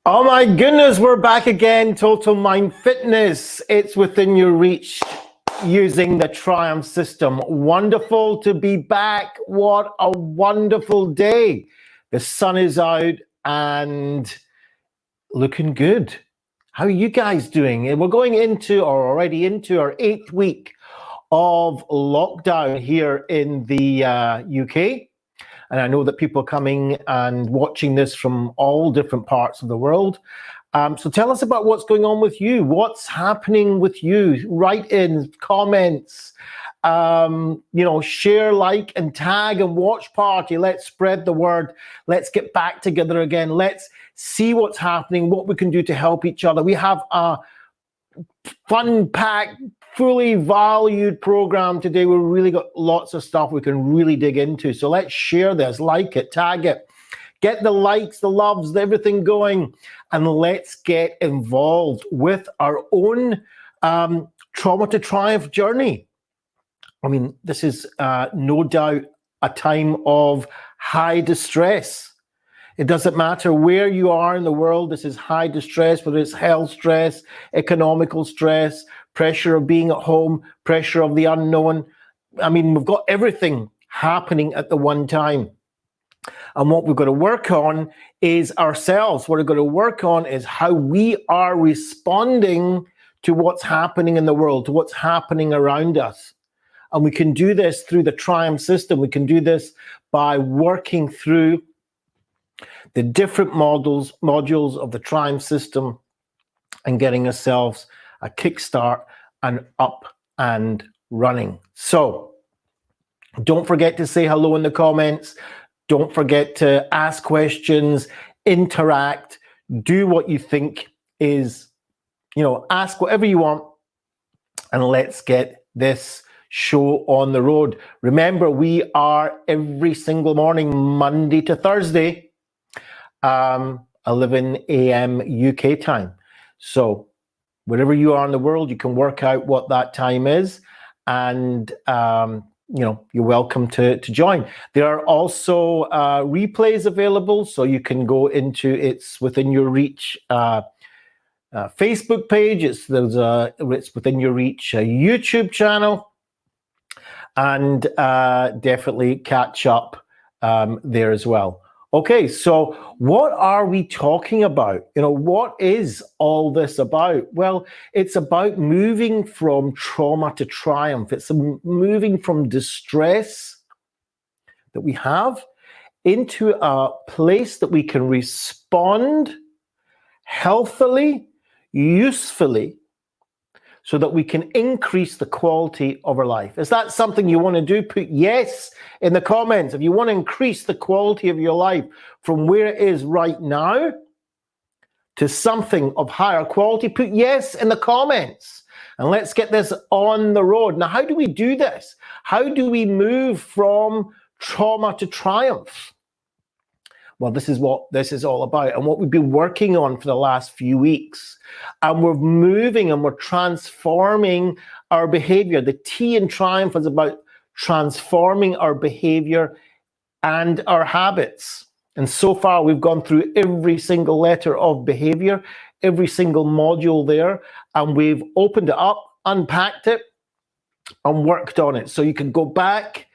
Oh my goodness, we're back again. Total Mind Fitness. It's within your reach using the T.R.I.U.M.P system. Wonderful to be back. What a wonderful day. The sun is out and looking good. How are you guys doing? And we're going into, or already into, our 8th week of lockdown here in the UK. And I know that people are coming and watching this from all different parts of the world. So tell us about what's going on with you. What's happening with you? Write in comments, share, like, and tag and watch party. Let's spread the word. Let's get back together again. Let's see what's happening, what we can do to help each other. We have a fun-packed, fully valued program today. We've really got lots of stuff we can really dig into. So let's share this, like it, tag it, get the likes, the loves, everything going, and let's get involved with our own Trauma to Triumph journey. I mean, this is no doubt a time of high distress. It doesn't matter where you are in the world. This is high distress, whether it's health stress, economical stress, pressure of being at home, pressure of the unknown. I mean, we've got everything happening at the one time. And what we've got to work on is ourselves. What we're going to work on is how we are responding to what's happening in the world, to what's happening around us. And we can do this through the T.R.I.U.M.P system. We can do this by working through the different modules of the T.R.I.U.M.P system and getting ourselves a kickstart and up and running. So don't forget to say hello in the comments. Don't forget to ask questions, interact, do what you think is, ask whatever you want, and let's get this show on the road. Remember, we are every single morning, Monday to Thursday, 11 a.m. UK time. So wherever you are in the world, you can work out what that time is, and you're welcome to join. There are also replays available, so you can go into It's Within Your Reach Facebook page. It's Within Your Reach YouTube channel, and definitely catch up there as well. Okay, so what are we talking about? What is all this about? Well, it's about moving from trauma to triumph. It's moving from distress that we have into a place that we can respond healthily, usefully, so that we can increase the quality of our life. Is that something you want to do? Put yes in the comments. If you want to increase the quality of your life from where it is right now to something of higher quality, put yes in the comments. And let's get this on the road. Now, how do we do this? How do we move from trauma to triumph? Well, this is what this is all about, and what we've been working on for the last few weeks. And we're moving and we're transforming our behavior. The T in Triumph is about transforming our behavior and our habits. And so far, we've gone through every single letter of behavior, every single module there, and we've opened it up, unpacked it, and worked on it. So you can go back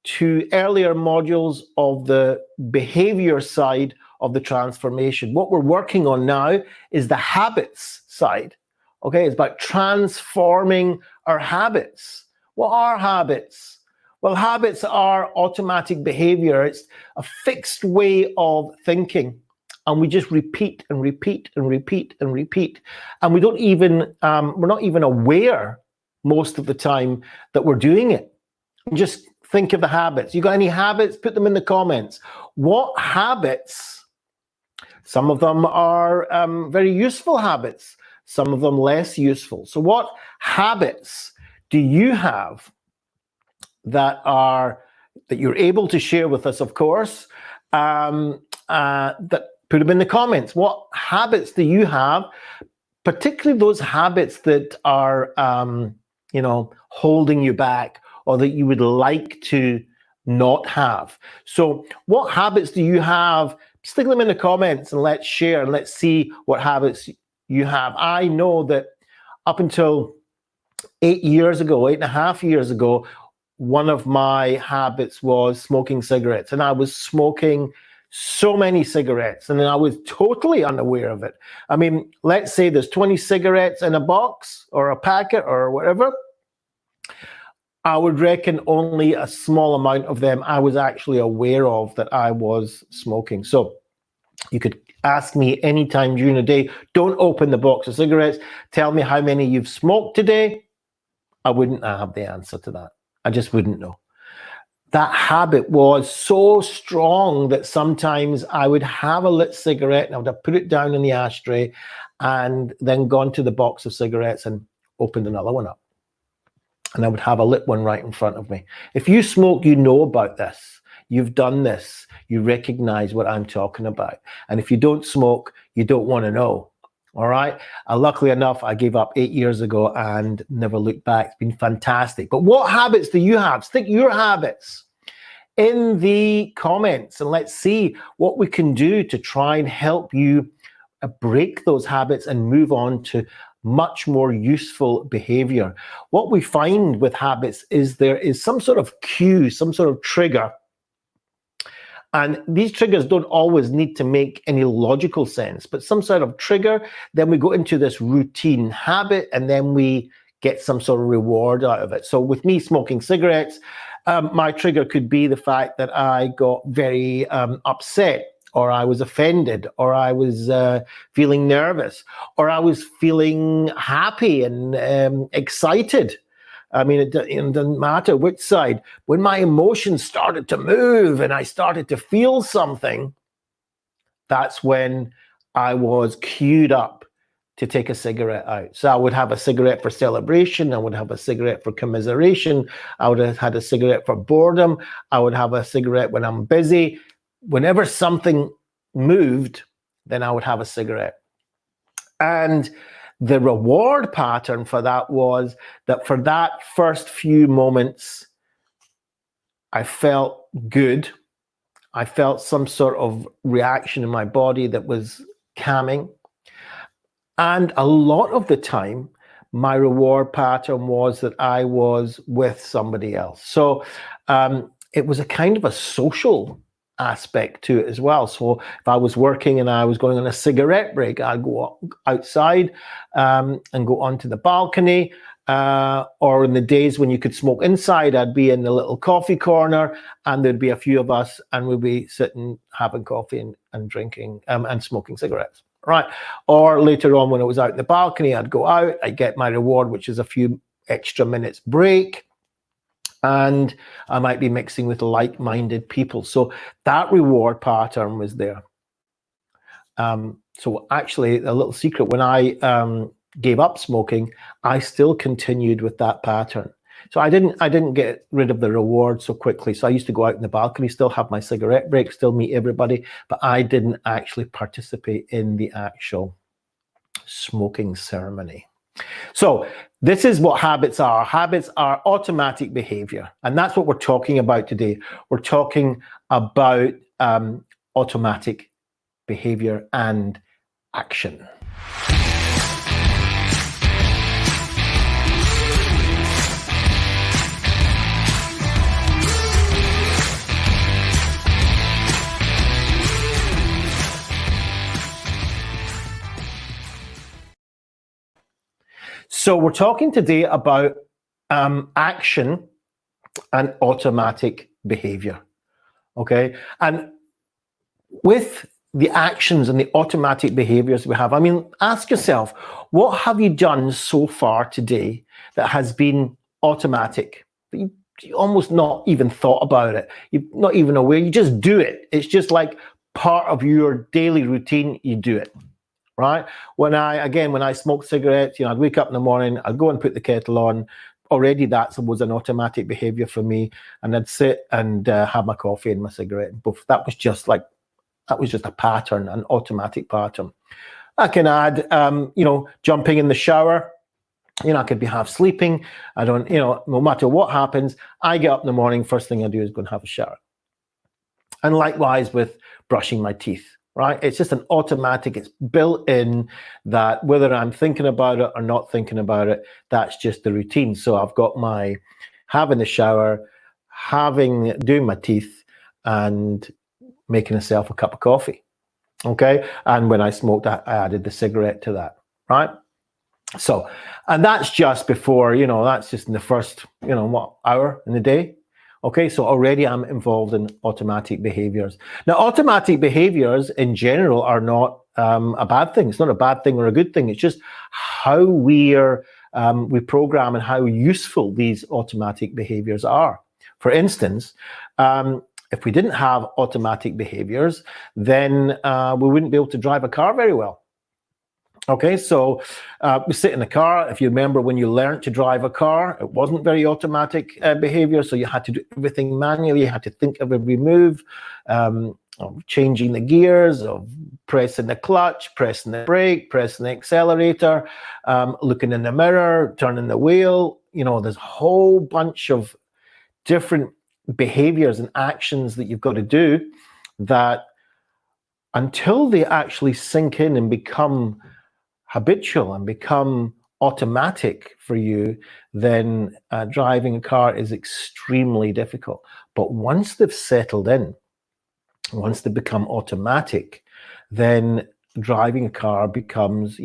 to earlier modules of the behavior side of the transformation. What we're working on now is the habits side. Okay, it's about transforming our habits. What are habits? Well, habits are automatic behavior. It's a fixed way of thinking, and we just repeat and repeat and repeat and repeat. And we don't even, we're not even aware most of the time that we're doing it. Just think of the habits. You got any habits? Put them in the comments. What habits? Some of them are very useful habits, some of them less useful. So what habits do you have that you're able to share with us, of course, that put them in the comments. What habits do you have, particularly those habits that are holding you back, or that you would like to not have? So what habits do you have Stick them in the comments and let's share and let's see what habits you have. I know that up until 8.5 years ago, one of my habits was smoking cigarettes, and I was smoking so many cigarettes, and I was totally unaware of it. I mean, let's say there's 20 cigarettes in a box or a packet or whatever. I would reckon only a small amount of them I was actually aware of that I was smoking. So you could ask me anytime during the day, don't open the box of cigarettes, tell me how many you've smoked today. I wouldn't have the answer to that. I just wouldn't know. That habit was so strong that sometimes I would have a lit cigarette and I would have put it down in the ashtray and then gone to the box of cigarettes and opened another one up. And I would have a lit one right in front of me. If you smoke, you know about this. You've done this. You recognize what I'm talking about. And if you don't smoke, you don't want to know. All right. Luckily enough, I gave up 8 years ago and never looked back. It's been fantastic. But what habits do you have? Stick your habits in the comments and let's see what we can do to try and help you break those habits and move on to much more useful behavior. What we find with habits is there is some sort of cue, some sort of trigger. And these triggers don't always need to make any logical sense, but some sort of trigger, then we go into this routine habit and then we get some sort of reward out of it. So with me smoking cigarettes, my trigger could be the fact that I got very upset, or I was offended, or I was feeling nervous, or I was feeling happy and excited. I mean, it doesn't matter which side. When my emotions started to move and I started to feel something, that's when I was queued up to take a cigarette out. So I would have a cigarette for celebration. I would have a cigarette for commiseration. I would have had a cigarette for boredom. I would have a cigarette when I'm busy. Whenever something moved, then I would have a cigarette. And the reward pattern for that was that for that first few moments, I felt good. I felt some sort of reaction in my body that was calming. And a lot of the time, my reward pattern was that I was with somebody else. So it was a kind of a social aspect to it as well. So if I was working and I was going on a cigarette break, I'd go outside and go onto the balcony. Or in the days when you could smoke inside, I'd be in the little coffee corner and there'd be a few of us and we'd be sitting, having coffee and drinking and smoking cigarettes. Right. Or later on when I was out in the balcony, I'd go out, I'd get my reward, which is a few extra minutes break. And I might be mixing with like-minded people. So that reward pattern was there. So actually, a little secret, when I gave up smoking, I still continued with that pattern. So I didn't get rid of the reward so quickly. So I used to go out in the balcony, still have my cigarette break, still meet everybody, but I didn't actually participate in the actual smoking ceremony. So this is what habits are. Habits are automatic behavior. And that's what we're talking about today. We're talking about automatic behavior and action. So we're talking today about action and automatic behavior, okay? And with the actions and the automatic behaviors we have, I mean, ask yourself, what have you done so far today that has been automatic? You almost not even thought about it. You're not even aware, you just do it. It's just like part of your daily routine, you do it. Right? When I smoked cigarettes, I'd wake up in the morning, I'd go and put the kettle on. Already that was an automatic behavior for me. And I'd sit and have my coffee and my cigarette. That was just a pattern, an automatic pattern. I can add, jumping in the shower. I could be half sleeping. I don't, no matter what happens, I get up in the morning, first thing I do is go and have a shower. And likewise with brushing my teeth, right? It's just an automatic, it's built in that whether I'm thinking about it or not thinking about it, that's just the routine. So I've got my having the shower, doing my teeth, and making myself a cup of coffee. Okay. And when I smoked, I added the cigarette to that, right? So, and that's just before, that's just in the first, hour in the day. Okay, so already I'm involved in automatic behaviors. Now, automatic behaviors in general are not a bad thing. It's not a bad thing or a good thing. It's just how we program and how useful these automatic behaviors are. For instance, if we didn't have automatic behaviors, then we wouldn't be able to drive a car very well. Okay, so we sit in the car. If you remember when you learned to drive a car, it wasn't very automatic behavior. So you had to do everything manually. You had to think of every move, of changing the gears, of pressing the clutch, pressing the brake, pressing the accelerator, looking in the mirror, turning the wheel. There's a whole bunch of different behaviors and actions that you've got to do that until they actually sink in and become habitual and become automatic for you, then driving a car is extremely difficult. But once they've settled in, once they become automatic, then driving a car becomes,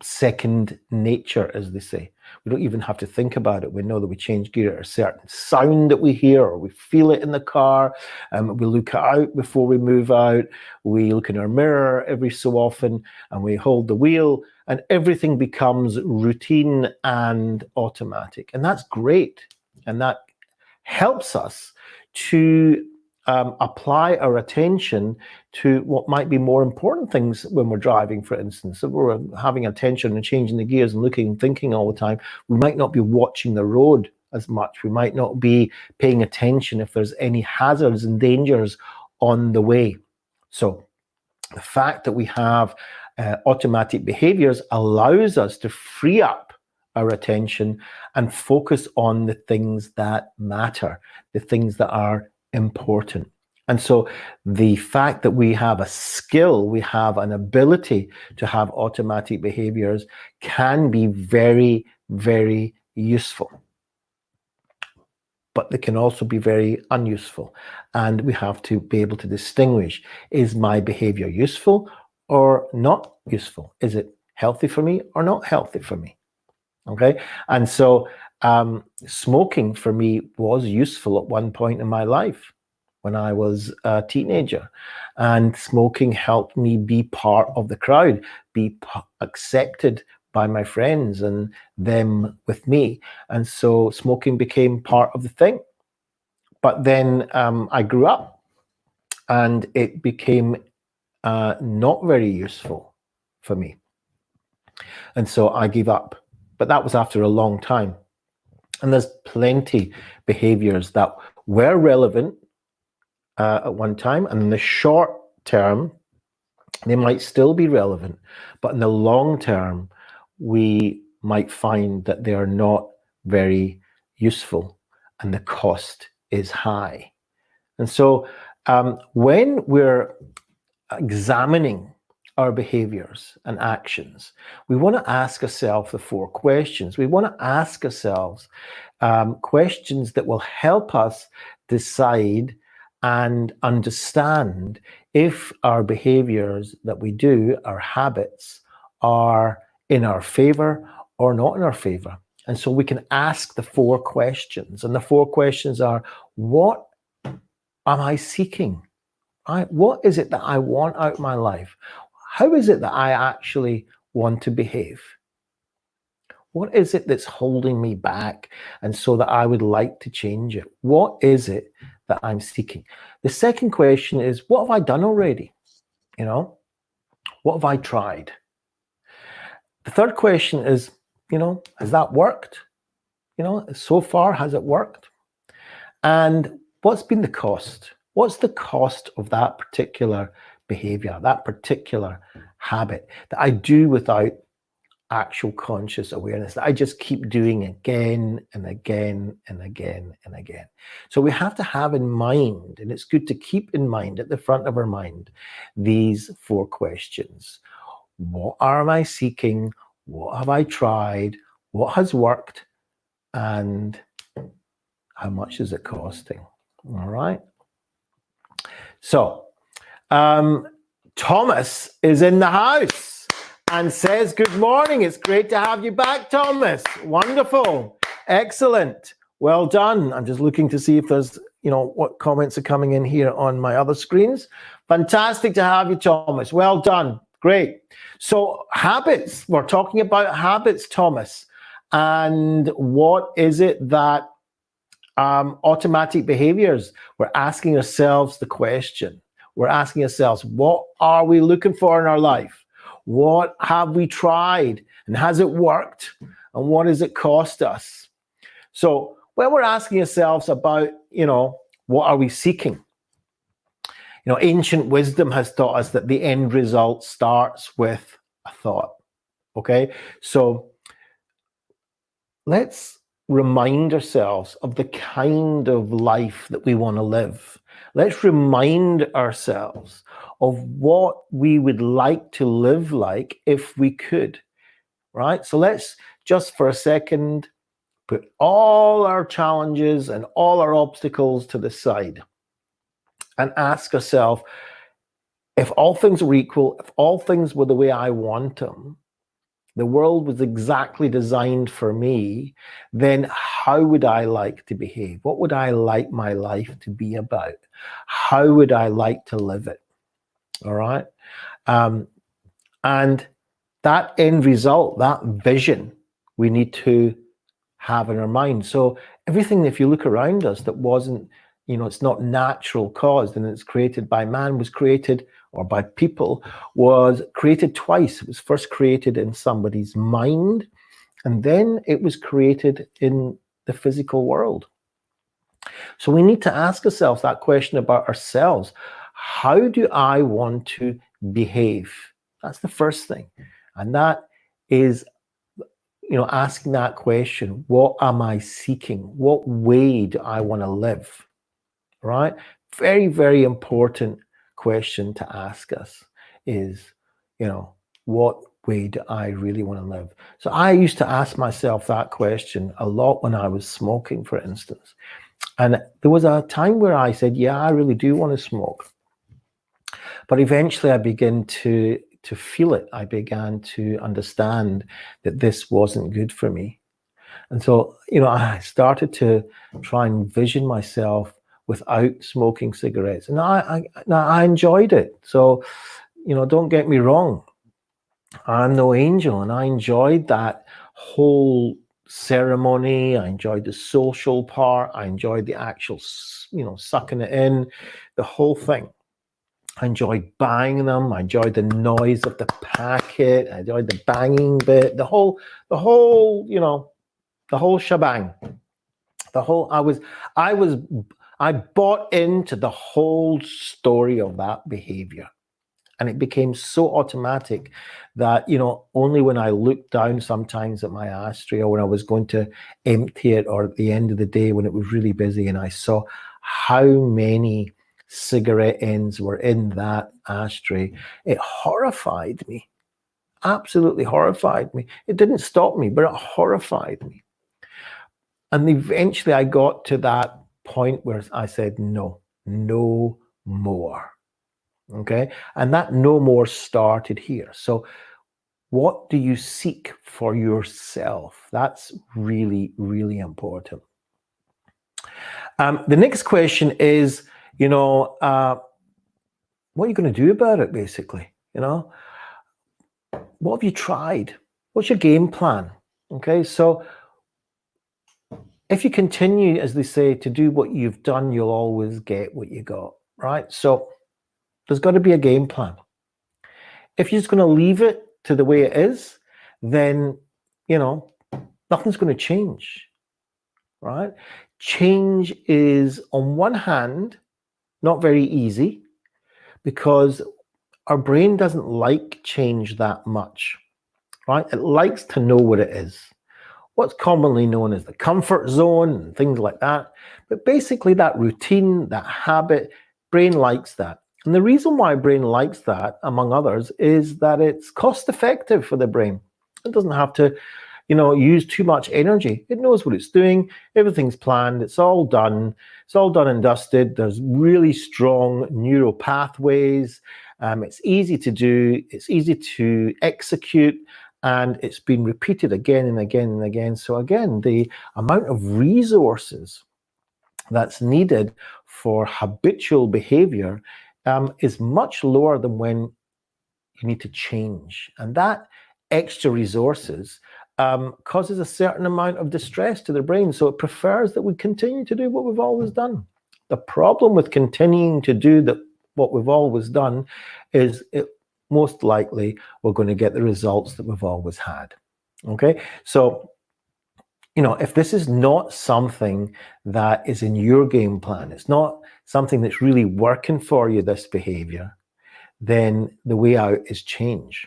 second nature, as they say. We don't even have to think about it. We know that we change gear at a certain sound that we hear, or we feel it in the car. We look out before we move out. We look in our mirror every so often, and we hold the wheel, and everything becomes routine and automatic. And that's great. And that helps us to apply our attention to what might be more important things when we're driving, for instance. If we're having attention and changing the gears and looking and thinking all the time, we might not be watching the road as much. We might not be paying attention if there's any hazards and dangers on the way. So the fact that we have automatic behaviors allows us to free up our attention and focus on the things that matter, the things that are important. And so the fact that we have a skill, we have an ability to have automatic behaviors can be very, very useful. But they can also be very unuseful. And we have to be able to distinguish, is my behavior useful or not useful? Is it healthy for me or not healthy for me? Okay. And so smoking for me was useful at one point in my life when I was a teenager, and smoking helped me be part of the crowd, be accepted by my friends and them with me. And so smoking became part of the thing. But then I grew up and it became not very useful for me. And so I gave up. But that was after a long time. And there's plenty behaviors that were relevant at one time, and in the short term, they might still be relevant. But in the long term, we might find that they are not very useful and the cost is high. And so when we're examining our behaviors and actions, we want to ask ourselves the 4 questions. We want to ask ourselves questions that will help us decide and understand if our behaviors that we do, our habits, are in our favor or not in our favor. And so we can ask the 4 questions. And the 4 questions are, what am I seeking? What is it that I want out of my life? How is it that I actually want to behave? What is it that's holding me back, and so that I would like to change it? What is it that I'm seeking? The second question is, what have I done already? What have I tried? The third question is, has that worked? So far, has it worked? And what's been the cost? What's the cost of that particular behavior, that particular habit that I do without actual conscious awareness that I just keep doing again and again and again and again. So we have to have in mind, and it's good to keep in mind at the front of our mind, these 4 questions. What am I seeking? What have I tried? What has worked? And how much is it costing? All right. So Thomas is in the house and says, good morning. It's great to have you back, Thomas. Wonderful. Excellent. Well done. I'm just looking to see if there's, what comments are coming in here on my other screens. Fantastic to have you, Thomas. Well done. Great. So habits, we're talking about habits, Thomas. And what is it that automatic behaviors, we're asking ourselves the question. We're asking ourselves, what are we looking for in our life? What have we tried? And has it worked? And what does it cost us? So when we're asking ourselves about, what are we seeking? Ancient wisdom has taught us that the end result starts with a thought. Okay, so let's remind ourselves of the kind of life that we want to live. Let's remind ourselves of what we would like to live like if we could, right? So let's just for a second put all our challenges and all our obstacles to the side and ask ourselves, if all things were equal, if all things were the way I want them, the world was exactly designed for me, then how would I like to behave? What would I like my life to be about? How would I like to live it? All right. And that end result, that vision, we need to have in our mind. So everything, if you look around us that wasn't, it's not natural caused and it's created by man, was created, or by people, was created twice. It was first created in somebody's mind, and then it was created in the physical world. So we need to ask ourselves that question about ourselves. How do I want to behave? That's the first thing. And that is, asking that question, what am I seeking? What way do I want to live? Right? Very, very important question to ask us is, what way do I really want to live? So I used to ask myself that question a lot when I was smoking, for instance. And there was a time where I said, yeah, I really do want to smoke. But eventually I began to feel it. I began to understand that this wasn't good for me. And so, I started to try and vision myself without smoking cigarettes. And I enjoyed it. So, don't get me wrong. I'm no angel, and I enjoyed that whole ceremony. I enjoyed the social part. I enjoyed the actual, sucking it in, the whole thing. I enjoyed buying them. I enjoyed the noise of the packet. I enjoyed the banging bit, the whole, the whole shebang. I bought into the whole story of that behavior. And it became so automatic that, only when I looked down sometimes at my ashtray, or when I was going to empty it, or at the end of the day when it was really busy and I saw how many cigarette ends were in that ashtray, it horrified me. Absolutely horrified me. It didn't stop me, but it horrified me. And eventually I got to that point where I said, no more. Okay. And that no more started here. So what do you seek for yourself? That's really, really important. The next question is, what are you going to do about it, basically? What have you tried? What's your game plan? Okay. So if you continue, as they say, to do what you've done, you'll always get what you got, right? So there's got to be a game plan. If you're just going to leave it to the way it is, then, nothing's going to change, right? Change is, on one hand, not very easy because our brain doesn't like change that much, right? It likes to know what it is. What's commonly known as the comfort zone and things like that. But basically that routine, that habit, brain likes that. And the reason why brain likes that, among others, is that it's cost effective for the brain. It doesn't have to, use too much energy. It knows what it's doing. Everything's planned. It's all done. It's all done and dusted. There's really strong neural pathways. It's easy to do. It's easy to execute. And it's been repeated again and again and again. So again, the amount of resources that's needed for habitual behavior is much lower than when you need to change. And that extra resources causes a certain amount of distress to the brain. So it prefers that we continue to do what we've always done. The problem with continuing to do what we've always done is most likely we're going to get the results that we've always had. Okay, so if this is not something that is in your game plan, it's not something that's really working for you, this behavior, then the way out is change.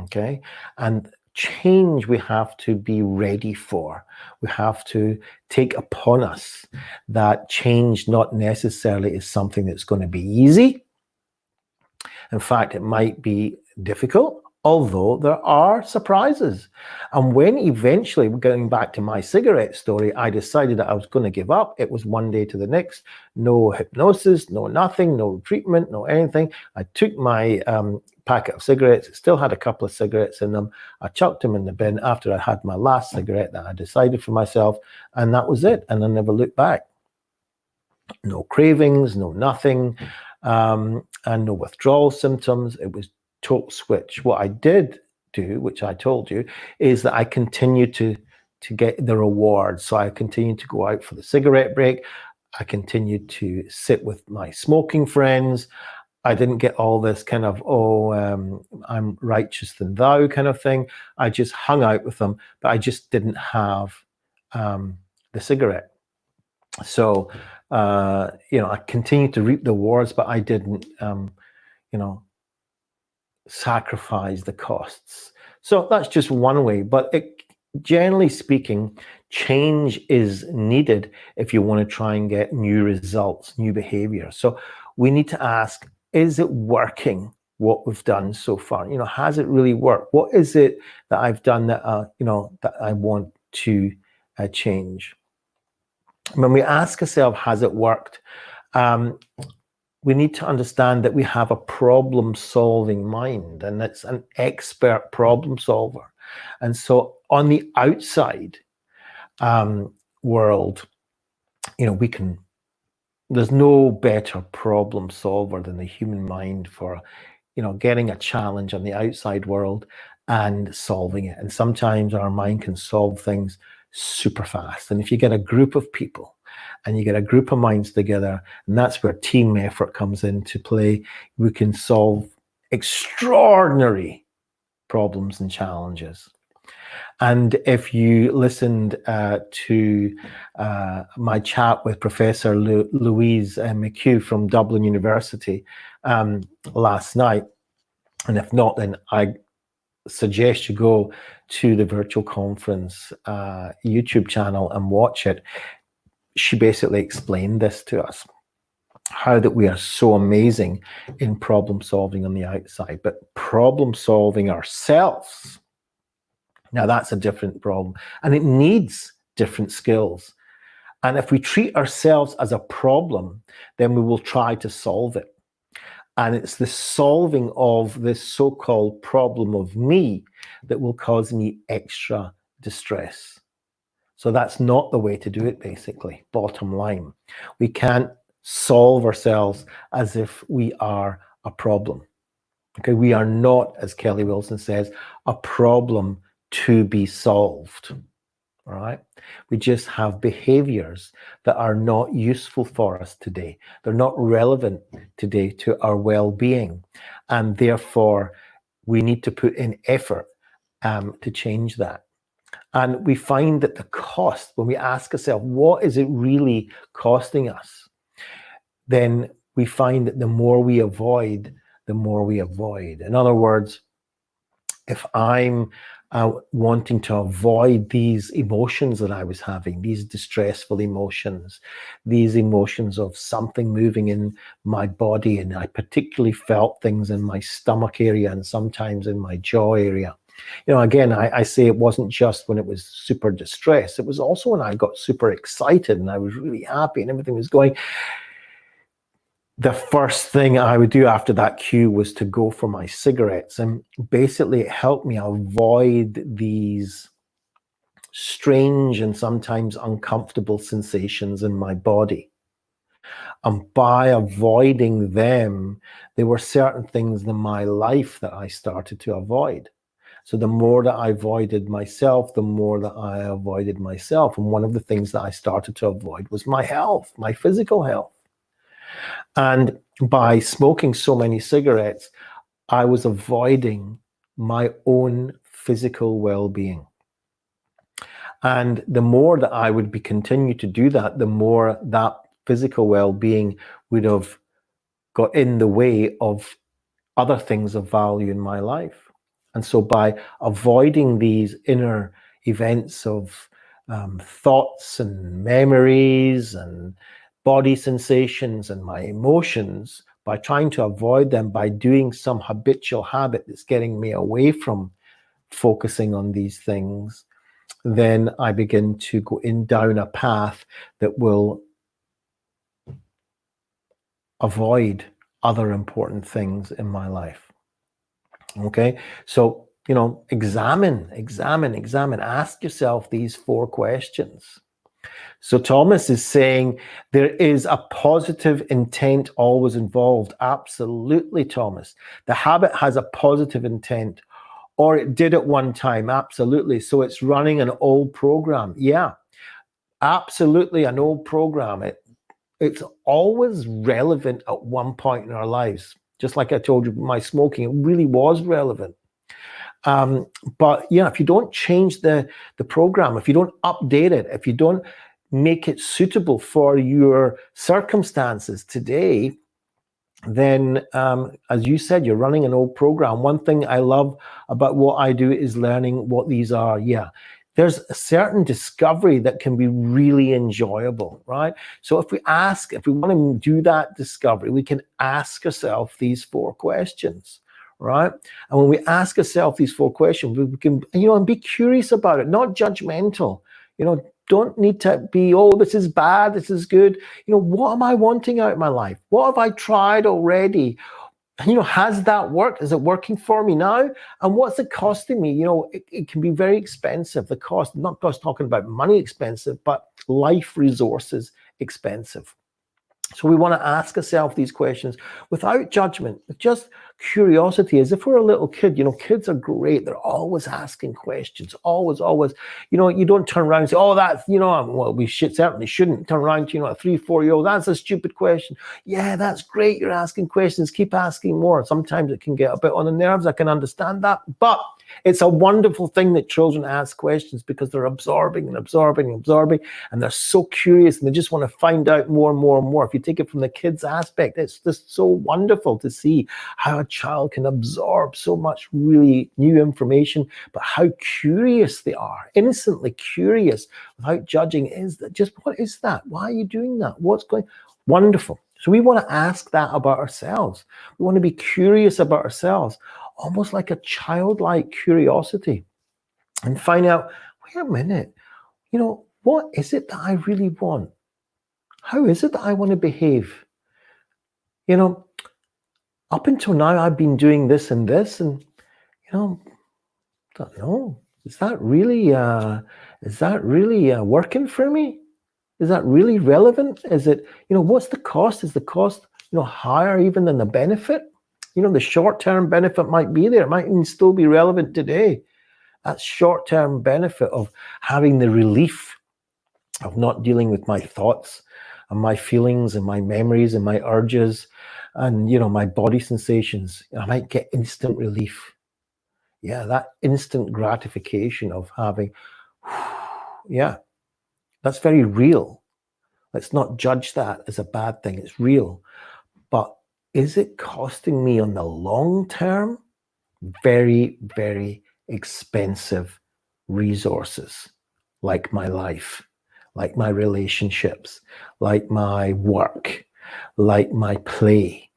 Okay, and change we have to be ready for. We have to take upon us that change not necessarily is something that's going to be easy. In fact, it might be difficult, although there are surprises. And when eventually, going back to my cigarette story, I decided that I was going to give up, it was one day to the next. No hypnosis, no nothing, no treatment, no anything. I took my packet of cigarettes, it still had a couple of cigarettes in them. I chucked them in the bin after I had my last cigarette that I decided for myself, and that was it. And I never looked back. No cravings, no nothing. And no withdrawal symptoms. It was total switch. What I did do, which I told you, is that I continued to get the reward. So I continued to go out for the cigarette break. I continued to sit with my smoking friends. I didn't get all this kind of, I'm righteous than thou kind of thing. I just hung out with them, but I just didn't have the cigarette. So, I continued to reap the rewards, but I didn't, sacrifice the costs. So that's just one way, but generally speaking, change is needed if you want to try and get new results, new behavior. So we need to ask, is it working, what we've done so far? Has it really worked? What is it that I've done that, that I want to change? When we ask ourselves, has it worked? We need to understand that we have a problem-solving mind, and it's an expert problem solver. And so on the outside world, there's no better problem solver than the human mind for, getting a challenge on the outside world and solving it. And sometimes our mind can solve things super fast. And if you get a group of people and you get a group of minds together, and that's where team effort comes into play, we can solve extraordinary problems and challenges. And if you listened to my chat with Professor Louise McHugh from Dublin University last night, and if not, then I suggest you go to the virtual conference YouTube channel and watch it. She basically explained this to us, how that we are so amazing in problem solving on the outside, but problem solving ourselves, now that's a different problem, and it needs different skills. And if we treat ourselves as a problem, then we will try to solve it. And it's the solving of this so-called problem of me that will cause me extra distress. So that's not the way to do it, basically, bottom line. We can't solve ourselves as if we are a problem. Okay, we are not, as Kelly Wilson says, a problem to be solved. All right, we just have behaviors that are not useful for us today. They're not relevant today to our well-being, and therefore we need to put in effort to change that. And we find that the cost, when we ask ourselves, what is it really costing us? Then we find that the more we avoid, the more we avoid. In other words, if I'm wanting to avoid these emotions that I was having, these distressful emotions, these emotions of something moving in my body, and I particularly felt things in my stomach area and sometimes in my jaw area. You know, again, I say it wasn't just when it was super distressed. It was also when I got super excited and I was really happy and everything was going. The first thing I would do after that cue was to go for my cigarettes. And basically it helped me avoid these strange and sometimes uncomfortable sensations in my body. And by avoiding them, there were certain things in my life that I started to avoid. So the more that I avoided myself, the more that I avoided myself. And one of the things that I started to avoid was my health, my physical health. And by smoking so many cigarettes, I was avoiding my own physical well-being. And the more that I would continue to do that, the more that physical well-being would have got in the way of other things of value in my life. And so by avoiding these inner events of thoughts and memories and body sensations and my emotions, by trying to avoid them, by doing some habitual habit that's getting me away from focusing on these things, then I begin to go down a path that will avoid other important things in my life. Okay, so, you know, examine, ask yourself these 4 questions. So Thomas is saying there is a positive intent always involved. Absolutely, Thomas. The habit has a positive intent, or it did at one time. Absolutely. So it's running an old program. Yeah, absolutely, an old program. It's always relevant at one point in our lives. Just like I told you, my smoking, it really was relevant. But yeah, if you don't change the program, if you don't update it, if you don't make it suitable for your circumstances today, then as you said, you're running an old program. One thing I love about what I do is learning what these are. Yeah, there's a certain discovery that can be really enjoyable, right? So if we want to do that discovery, we can ask ourselves these 4 questions, right? And when we ask ourselves these 4 questions, we can, you know, and be curious about it, not judgmental. You know, don't need to be, oh, this is bad, this is good. You know, what am I wanting out of my life? What have I tried already? You know, has that worked? Is it working for me now? And what's it costing me? You know, it can be very expensive. The cost, not just talking about money expensive, but life resources expensive. So we want to ask ourselves these questions without judgment, with just curiosity, as if we're a little kid. You know, kids are great. They're always asking questions, always. You know, you don't turn around and say, oh, that's, you know, well, we certainly shouldn't turn around to, you know, a 3-4-year-old. That's a stupid question. Yeah, that's great. You're asking questions. Keep asking more. Sometimes it can get a bit on the nerves. I can understand that. But it's a wonderful thing that children ask questions, because they're absorbing, and they're so curious, and they just want to find out more and more. If you take it from the kids aspect, it's just so wonderful to see how a child can absorb so much really new information, but how curious they are, innocently curious, without judging. Is that just, what is that? Why are you doing that? What's going? Wonderful. So we want to ask that about ourselves. We want to be curious about ourselves, almost like a childlike curiosity, and find out, wait a minute, you know, what is it that I really want? How is it that I want to behave? You know, up until now, I've been doing this and this, and, you know, I don't know, is that really working for me? Is that really relevant? Is it, you know, what's the cost? Is the cost, you know, higher even than the benefit? You know, the short-term benefit might be there. It might even still be relevant today. That short-term benefit of having the relief of not dealing with my thoughts and my feelings and my memories and my urges and, you know, my body sensations. I might get instant relief. Yeah, that instant gratification of having, yeah, that's very real. Let's not judge that as a bad thing. It's real. But is it costing me on the long term? Very, very expensive resources, like my life, like my relationships, like my work, like my play,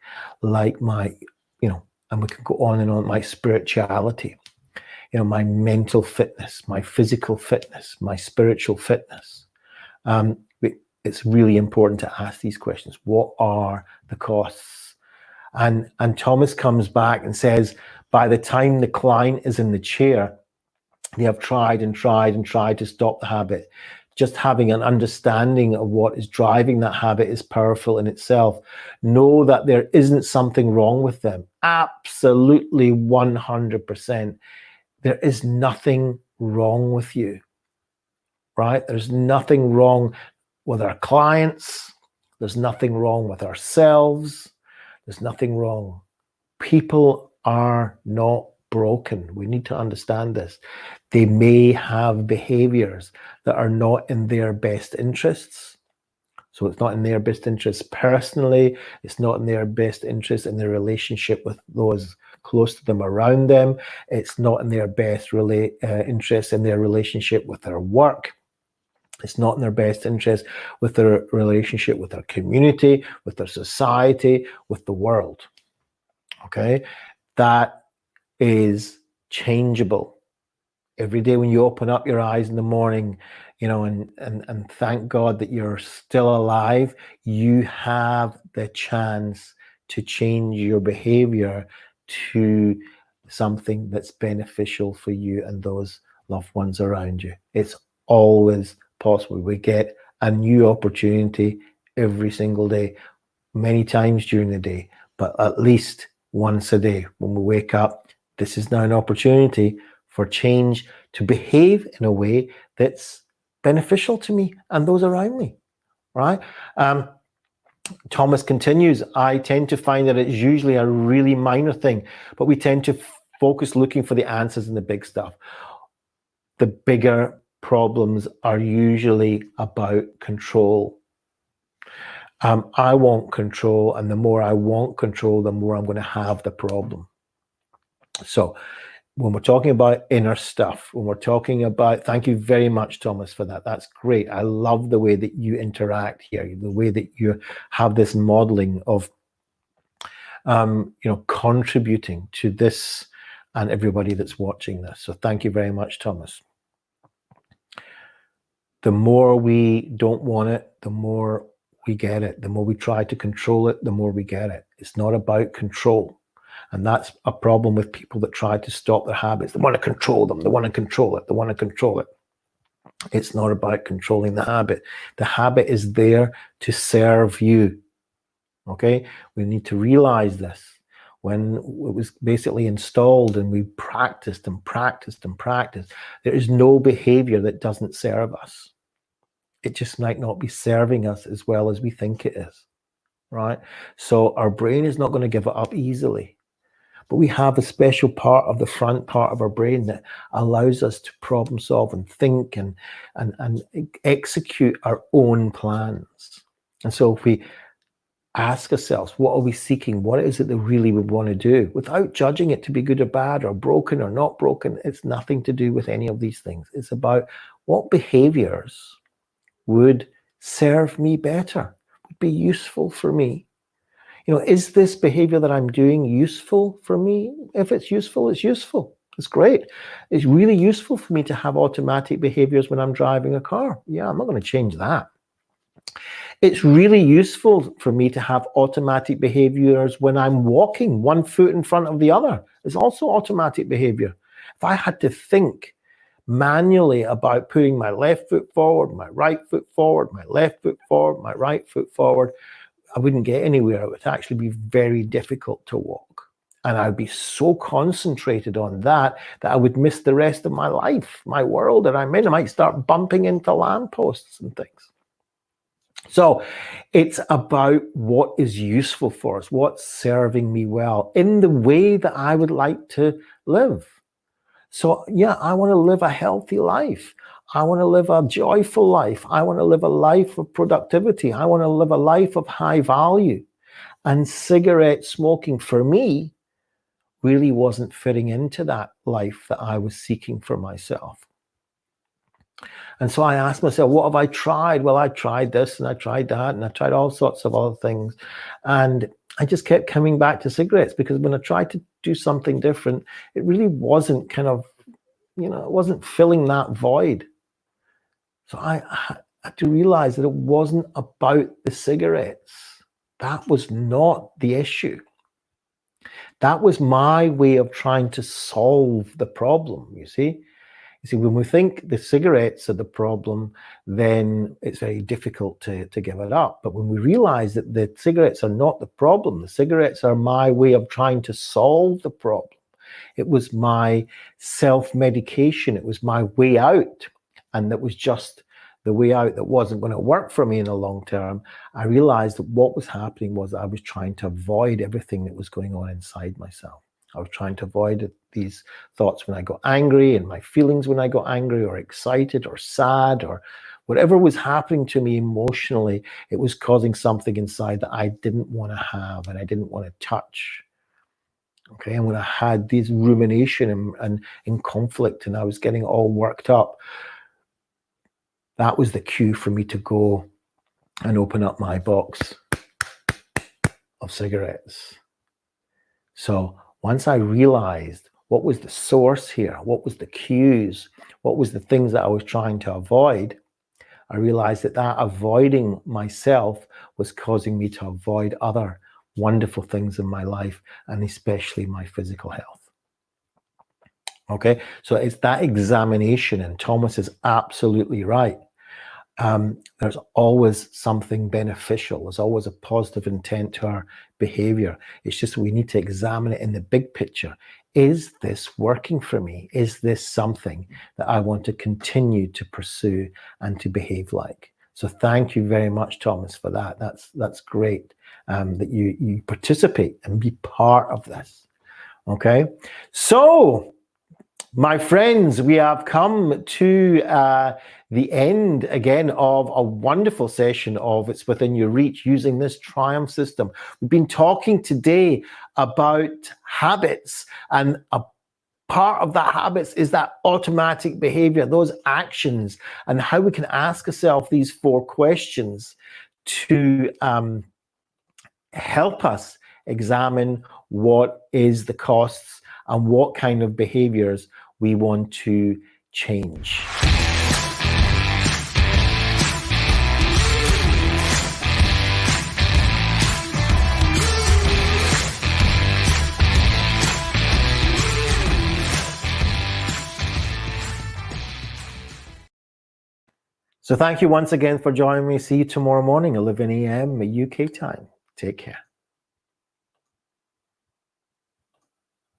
like my, and we can go on and on, my spirituality, my mental fitness, my physical fitness, my spiritual fitness. It's really important to ask these questions. What are the costs? And Thomas comes back and says, by the time the client is in the chair, they have tried and tried and tried to stop the habit. Just having an understanding of what is driving that habit is powerful in itself. Know that there isn't something wrong with them. Absolutely 100%. There is nothing wrong with you, right? There's nothing wrong with our clients. There's nothing wrong with ourselves. There's nothing wrong. People are not broken. We need to understand this. They may have behaviors that are not in their best interests. So it's not in their best interests personally. It's not in their best interest in their relationship with those close to them, around them. It's not in their best interest in their relationship with their work. It's not in their best interest with their relationship with their community, with their society, with the world. Okay? That is changeable. Every day when you open up your eyes in the morning, and thank God that you're still alive, you have the chance to change your behavior to something that's beneficial for you and those loved ones around you. It's always possible. We get a new opportunity every single day, many times during the day, but at least once a day when we wake up. This is now an opportunity for change to behave in a way that's beneficial to me and those around me, right? Thomas continues, I tend to find that it's usually a really minor thing, but we tend to focus looking for the answers in the big stuff. The bigger problems are usually about control. I want control, and the more I want control, the more I'm going to have the problem. So when we're talking about inner stuff, when we're talking about, thank you very much, Thomas, for that. That's great. I love the way that you interact here, the way that you have this modeling of, contributing to this and everybody that's watching this. So thank you very much, Thomas. The more we don't want it, the more we get it. The more we try to control it, the more we get it. It's not about control. And that's a problem with people that try to stop their habits. They want to control them. They want to control it. They want to control it. It's not about controlling the habit. The habit is there to serve you. Okay? We need to realize this. When it was basically installed and we practiced and practiced and practiced, there is no behavior that doesn't serve us. It just might not be serving us as well as we think it is, right? So our brain is not going to give it up easily. But we have a special part of the front part of our brain that allows us to problem solve and think and execute our own plans. And so if we ask ourselves, what are we seeking? What is it that really we want to do? Without judging it to be good or bad or broken or not broken, it's nothing to do with any of these things. It's about what behaviors would serve me better, would be useful for me. Is this behavior that I'm doing useful for me? If it's useful, it's useful. It's great. It's really useful for me to have automatic behaviors when I'm driving a car. Yeah, I'm not going to change that. It's really useful for me to have automatic behaviors when I'm walking one foot in front of the other. It's also automatic behavior. If I had to think manually about putting my left foot forward, my right foot forward, my left foot forward, my right foot forward, I wouldn't get anywhere. It would actually be very difficult to walk. And I'd be so concentrated on that I would miss the rest of my life, my world that I'm in. I might start bumping into lampposts and things. So it's about what is useful for us, what's serving me well in the way that I would like to live. So yeah, I want to live a healthy life. I want to live a joyful life. I want to live a life of productivity. I want to live a life of high value. And cigarette smoking for me really wasn't fitting into that life that I was seeking for myself. And so I asked myself, what have I tried? Well, I tried this and I tried that and I tried all sorts of other things. And I just kept coming back to cigarettes, because when I tried to do something different, it really wasn't kind of, it wasn't filling that void. So I had to realize that it wasn't about the cigarettes. That was not the issue. That was my way of trying to solve the problem, you see. You see, when we think the cigarettes are the problem, then it's very difficult to give it up. But when we realize that the cigarettes are not the problem, the cigarettes are my way of trying to solve the problem. It was my self-medication. It was my way out. And that was just the way out that wasn't going to work for me in the long term. I realized that what was happening was I was trying to avoid everything that was going on inside myself. I was trying to avoid these thoughts when I got angry, and my feelings when I got angry or excited or sad or whatever was happening to me emotionally. It was causing something inside that I didn't want to have and I didn't want to touch. Okay, and when I had this rumination and in conflict and I was getting all worked up, that was the cue for me to go and open up my box of cigarettes. So once I realized what was the source here, what was the cues, what was the things that I was trying to avoid, I realized that avoiding myself was causing me to avoid other wonderful things in my life, and especially my physical health. Okay, so it's that examination, and Thomas is absolutely right. There's always something beneficial. There's always a positive intent to our behavior. It's just we need to examine it in the big picture. Is this working for me? Is this something that I want to continue to pursue and to behave like? So thank you very much, Thomas, for that. That's great that you participate and be part of this. Okay, so my friends, we have come to the end again of a wonderful session of It's Within Your Reach using this T.R.I.U.M.P system. We've been talking today about habits, and a part of that habits is that automatic behavior, those actions, and how we can ask ourselves these 4 questions to help us examine what is the costs and what kind of behaviors we want to change. So thank you once again for joining me. See you tomorrow morning, 11 a.m. UK time. Take care.